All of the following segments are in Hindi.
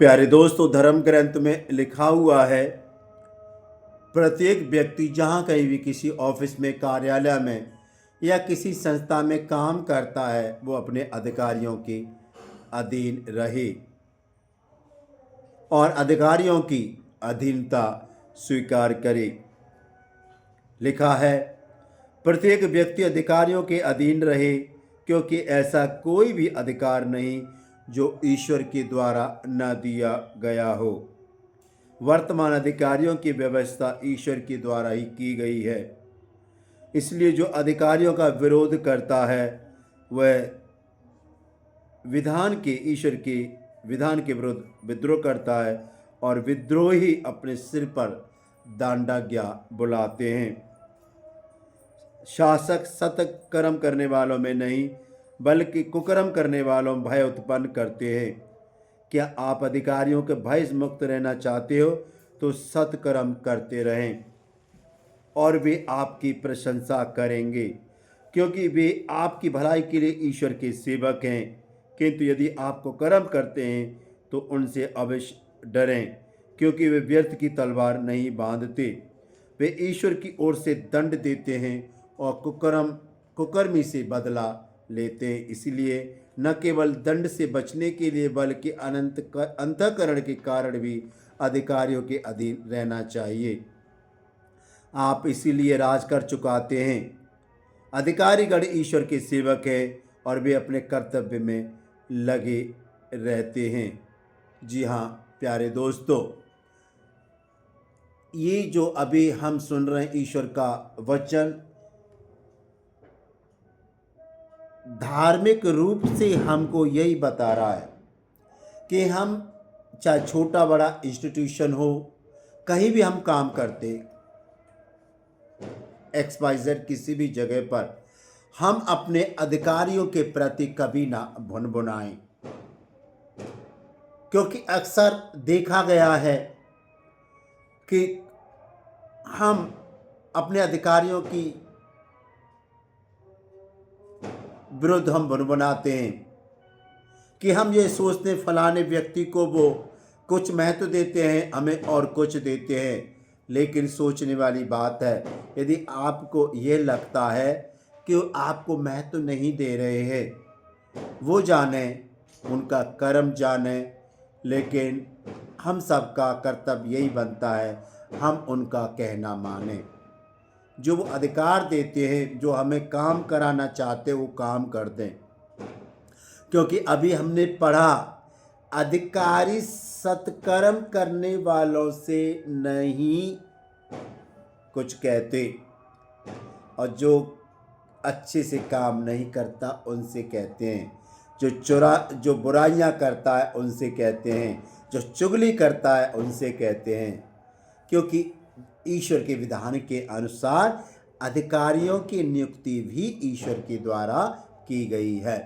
प्यारे दोस्तों, धर्म ग्रंथ में लिखा हुआ है, प्रत्येक व्यक्ति जहाँ कहीं भी किसी ऑफिस में, कार्यालय में या किसी संस्था में काम करता है, वो अपने अधिकारियों के अधीन रहे और अधिकारियों की अधीनता स्वीकार करे। लिखा है, प्रत्येक व्यक्ति अधिकारियों के अधीन रहे, क्योंकि ऐसा कोई भी अधिकार नहीं जो ईश्वर के द्वारा न दिया गया हो। वर्तमान अधिकारियों की व्यवस्था ईश्वर के द्वारा ही की गई है। इसलिए जो अधिकारियों का विरोध करता है वह ईश्वर के विधान के विरुद्ध विद्रोह करता है और विद्रोही अपने सिर पर दांडाज्ञा बुलाते हैं। शासक सत्कर्म करने वालों में नहीं बल्कि कुकर्म करने वालों में भय उत्पन्न करते हैं। क्या आप अधिकारियों के भय से मुक्त रहना चाहते हो तो सत्कर्म करते रहें और वे आपकी प्रशंसा करेंगे, क्योंकि वे आपकी भलाई के लिए ईश्वर के सेवक हैं। किंतु यदि आप कुकर्म करते हैं तो उनसे अवश्य डरें, क्योंकि वे व्यर्थ की तलवार नहीं बांधते। वे ईश्वर की ओर से दंड देते हैं और कुकर्मी से बदला लेते हैं। इसलिए न केवल दंड से बचने के लिए बल्कि अंतःकरण के कारण भी अधिकारियों के अधीन रहना चाहिए। आप इसीलिए राजकर चुकाते हैं। अधिकारीगण ईश्वर के सेवक हैं और वे अपने कर्तव्य में लगे रहते हैं। जी हाँ प्यारे दोस्तों, ये जो अभी हम सुन रहे हैं ईश्वर का वचन, धार्मिक रूप से हमको यही बता रहा है कि हम चाहे छोटा बड़ा इंस्टीट्यूशन हो, कहीं भी हम काम करते, XYZ किसी भी जगह पर, हम अपने अधिकारियों के प्रति कभी ना भुनभुनाएं, क्योंकि अक्सर देखा गया है कि हम अपने अधिकारियों की विरुद्ध हम भुनभुनाते हैं कि हम ये सोचते हैं फलाने व्यक्ति को वो कुछ महत्व देते हैं, हमें और कुछ देते हैं। लेकिन सोचने वाली बात है, यदि आपको ये लगता है कि वो आपको महत्व नहीं दे रहे हैं, वो जाने, उनका कर्म जाने, लेकिन हम सबका कर्तव्य यही बनता है हम उनका कहना माने। जो वो अधिकार देते हैं, जो हमें काम कराना चाहते वो काम कर दें, क्योंकि अभी हमने पढ़ा अधिकारी सत्कर्म करने वालों से नहीं कुछ कहते और जो अच्छे से काम नहीं करता उनसे कहते हैं, जो बुराइयां करता है उनसे कहते हैं, जो चुगली करता है उनसे कहते हैं। क्योंकि ईश्वर के विधान के अनुसार अधिकारियों की नियुक्ति भी ईश्वर के द्वारा की गई है।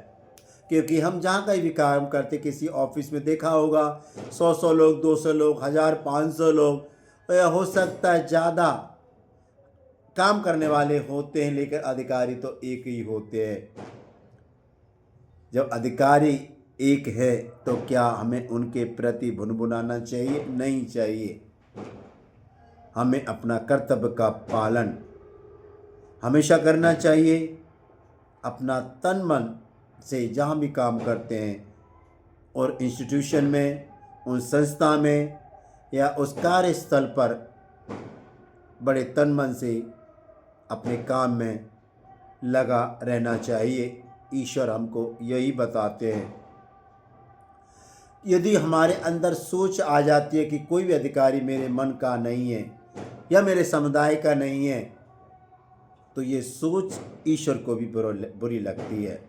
क्योंकि हम जहाँ कहीं भी काम करते, किसी ऑफिस में देखा होगा 100 लोग, 200 लोग, 1000, 500 लोग, या हो सकता है ज़्यादा काम करने वाले होते हैं, लेकिन अधिकारी तो एक ही होते हैं। जब अधिकारी एक है तो क्या हमें उनके प्रति भुनभुनाना चाहिए? नहीं चाहिए। हमें अपना कर्तव्य का पालन हमेशा करना चाहिए। अपना तन मन से जहाँ भी काम करते हैं और इंस्टीट्यूशन में, उन संस्था में या उस कार्यस्थल पर बड़े तन मन से अपने काम में लगा रहना चाहिए। ईश्वर हमको यही बताते हैं। यदि हमारे अंदर सोच आ जाती है कि कोई भी अधिकारी मेरे मन का नहीं है या मेरे समुदाय का नहीं है, तो ये सोच ईश्वर को भी बुरी लगती है।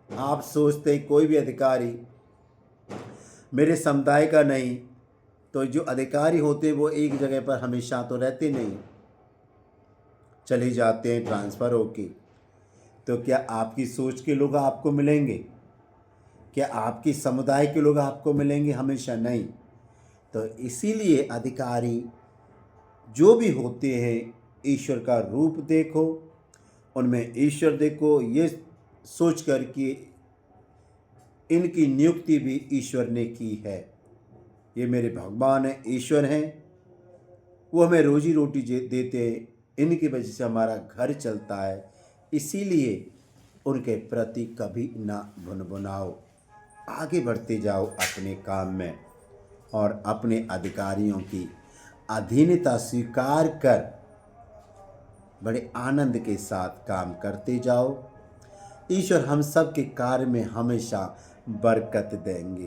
आप सोचते हैं कोई भी अधिकारी मेरे समुदाय का नहीं, तो जो अधिकारी होते हैं वो एक जगह पर हमेशा तो रहते नहीं, चले जाते हैं ट्रांसफ़र होके। तो क्या आपकी सोच के लोग आपको मिलेंगे? क्या आपकी समुदाय के लोग आपको मिलेंगे? हमेशा नहीं। तो इसीलिए अधिकारी जो भी होते हैं, ईश्वर का रूप देखो, उनमें ईश्वर देखो, ये सोच कर कि इनकी नियुक्ति भी ईश्वर ने की है। ये मेरे भगवान हैं, ईश्वर हैं, वो हमें रोजी रोटी देते हैं, इनकी वजह से हमारा घर चलता है। इसीलिए उनके प्रति कभी ना भुनभुनाओ, आगे बढ़ते जाओ अपने काम में और अपने अधिकारियों की अधीनता स्वीकार कर बड़े आनंद के साथ काम करते जाओ। ईश्वर हम सब के कार्य में हमेशा बरकत देंगे।